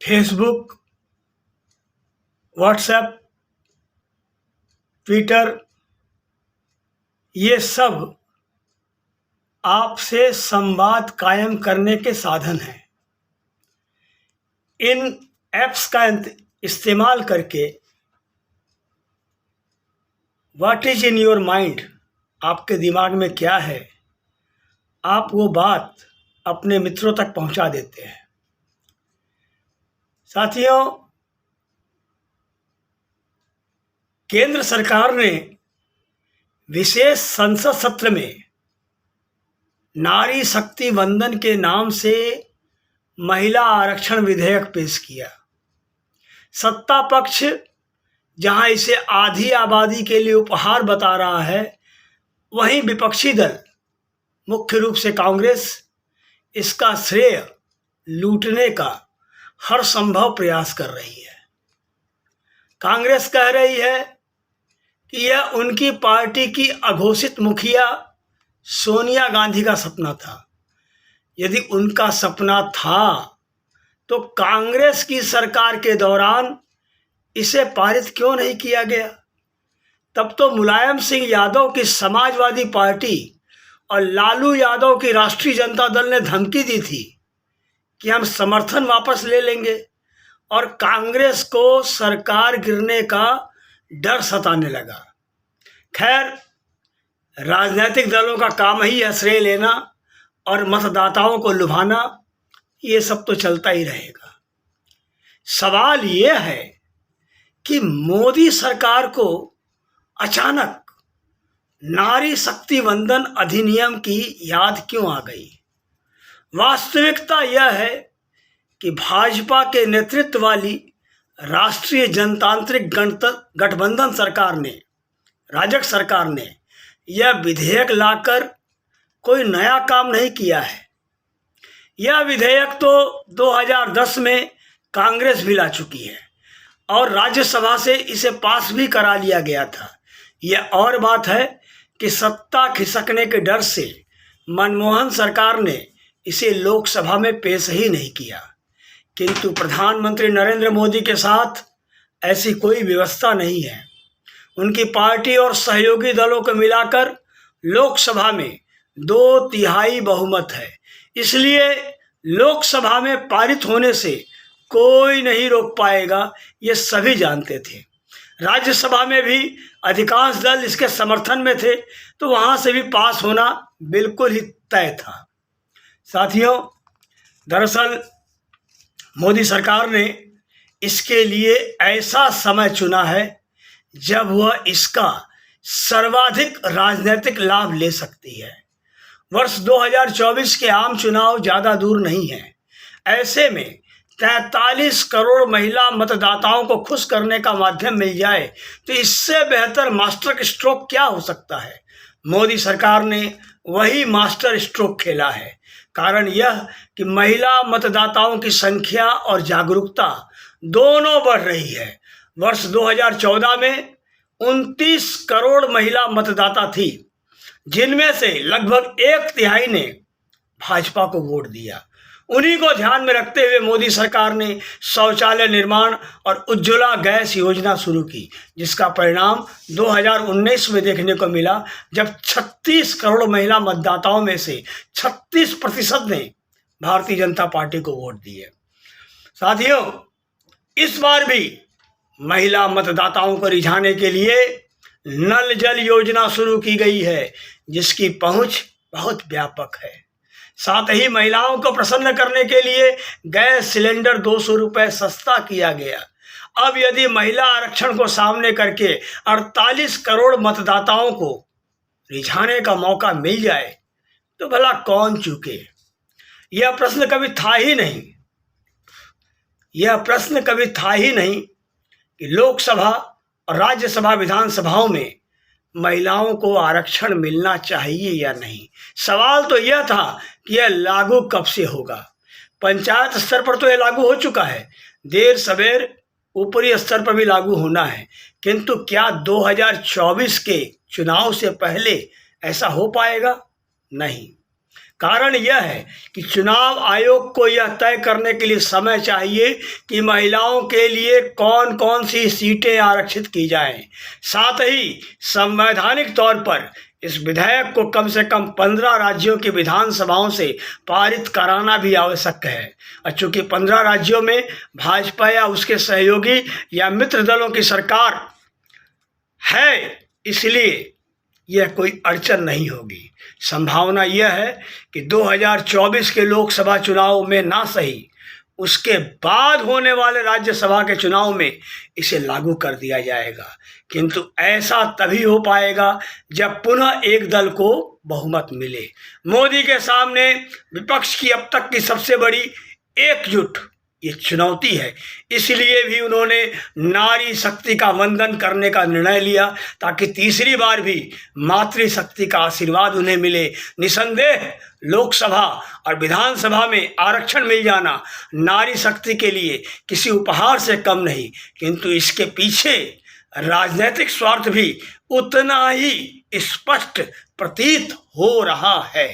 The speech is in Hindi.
फेसबुक, व्हाट्सएप, ट्विटर, ये सब आपसे संवाद कायम करने के साधन हैं। इन ऐप्स का इस्तेमाल करके what is in your mind, आपके दिमाग में क्या है, आप वो बात अपने मित्रों तक पहुंचा देते हैं। साथियों, केंद्र सरकार ने विशेष संसद सत्र में नारी शक्ति वंदन के नाम से महिला आरक्षण विधेयक पेश किया। सत्ता पक्ष जहां इसे आधी आबादी के लिए उपहार बता रहा है, वहीं विपक्षी दल, मुख्य रूप से कांग्रेस, इसका श्रेय लूटने का हर संभव प्रयास कर रही है। कांग्रेस कह रही है कि यह उनकी पार्टी की अघोषित मुखिया सोनिया गांधी का सपना था। यदि उनका सपना था तो कांग्रेस की सरकार के दौरान इसे पारित क्यों नहीं किया गया? तब तो मुलायम सिंह यादव की समाजवादी पार्टी और लालू यादव की राष्ट्रीय जनता दल ने धमकी दी थी कि हम समर्थन वापस ले लेंगे, और कांग्रेस को सरकार गिरने का डर सताने लगा। खैर, राजनीतिक दलों का काम ही है श्रेय लेना और मतदाताओं को लुभाना, ये सब तो चलता ही रहेगा। सवाल ये है कि मोदी सरकार को अचानक नारी शक्ति वंदन अधिनियम की याद क्यों आ गई? वास्तविकता यह है कि भाजपा के नेतृत्व वाली राष्ट्रीय जनतांत्रिक गठबंधन सरकार ने, राजग सरकार ने, यह विधेयक लाकर कोई नया काम नहीं किया है। यह विधेयक तो 2010 में कांग्रेस भी ला चुकी है और राज्यसभा से इसे पास भी करा लिया गया था। यह और बात है कि सत्ता खिसकने के डर से मनमोहन सरकार ने इसे लोकसभा में पेश ही नहीं किया, किंतु प्रधानमंत्री नरेंद्र मोदी के साथ ऐसी कोई व्यवस्था नहीं है। उनकी पार्टी और सहयोगी दलों को मिलाकर लोकसभा में 2/3 बहुमत है, इसलिए लोकसभा में पारित होने से कोई नहीं रोक पाएगा, ये सभी जानते थे। राज्यसभा में भी अधिकांश दल इसके समर्थन में थे, तो वहां से भी पास होना बिल्कुल ही तय था। साथियों, दरअसल मोदी सरकार ने इसके लिए ऐसा समय चुना है जब वह इसका सर्वाधिक राजनीतिक लाभ ले सकती है। वर्ष 2024 के आम चुनाव ज़्यादा दूर नहीं हैं। ऐसे में 43 करोड़ महिला मतदाताओं को खुश करने का माध्यम मिल जाए तो इससे बेहतर मास्टर स्ट्रोक क्या हो सकता है? मोदी सरकार ने वही मास्टर स्ट्रोक खेला है। कारण यह कि महिला मतदाताओं की संख्या और जागरूकता दोनों बढ़ रही है। वर्ष 2014 में 29 करोड़ महिला मतदाता थी, जिनमें से लगभग 1/3 ने भाजपा को वोट दिया। उन्हीं को ध्यान में रखते हुए मोदी सरकार ने शौचालय निर्माण और उज्ज्वला गैस योजना शुरू की, जिसका परिणाम 2019 में देखने को मिला, जब 36 करोड़ महिला मतदाताओं में से 36% ने भारतीय जनता पार्टी को वोट दिए। साथियों, इस बार भी महिला मतदाताओं को रिझाने के लिए नल जल योजना शुरू की गई है, जिसकी पहुंच बहुत व्यापक है। साथ ही महिलाओं को प्रसन्न करने के लिए गैस सिलेंडर 200 रुपये सस्ता किया गया। अब यदि महिला आरक्षण को सामने करके 48 करोड़ मतदाताओं को रिझाने का मौका मिल जाए तो भला कौन चूके? यह प्रश्न कभी था ही नहीं कि लोकसभा और राज्यसभा विधानसभाओं में महिलाओं को आरक्षण मिलना चाहिए या नहीं। सवाल तो यह था कि यह लागू कब से होगा। पंचायत स्तर पर तो यह लागू हो चुका है, देर सवेर ऊपरी स्तर पर भी लागू होना है, किंतु क्या 2024 के चुनाव से पहले ऐसा हो पाएगा? नहीं। कारण यह है कि चुनाव आयोग को यह तय करने के लिए समय चाहिए कि महिलाओं के लिए कौन कौन सी सीटें आरक्षित की जाएं। साथ ही संवैधानिक तौर पर इस विधेयक को कम से कम 15 राज्यों की विधानसभाओं से पारित कराना भी आवश्यक है। और चूंकि 15 राज्यों में भाजपा या उसके सहयोगी या मित्र दलों की सरकार है, इसलिए यह कोई अड़चन नहीं होगी। संभावना यह है कि 2024 के लोकसभा चुनाव में ना सही, उसके बाद होने वाले राज्यसभा के चुनाव में इसे लागू कर दिया जाएगा, किंतु ऐसा तभी हो पाएगा जब पुनः एक दल को बहुमत मिले। मोदी के सामने विपक्ष की अब तक की सबसे बड़ी एकजुट ये चुनौती है, इसलिए भी उन्होंने नारी शक्ति का वंदन करने का निर्णय लिया ताकि तीसरी बार भी मातृशक्ति का आशीर्वाद उन्हें मिले। निसंदेह लोकसभा और विधानसभा में आरक्षण मिल जाना नारी शक्ति के लिए किसी उपहार से कम नहीं, किंतु इसके पीछे राजनीतिक स्वार्थ भी उतना ही स्पष्ट प्रतीत हो रहा है।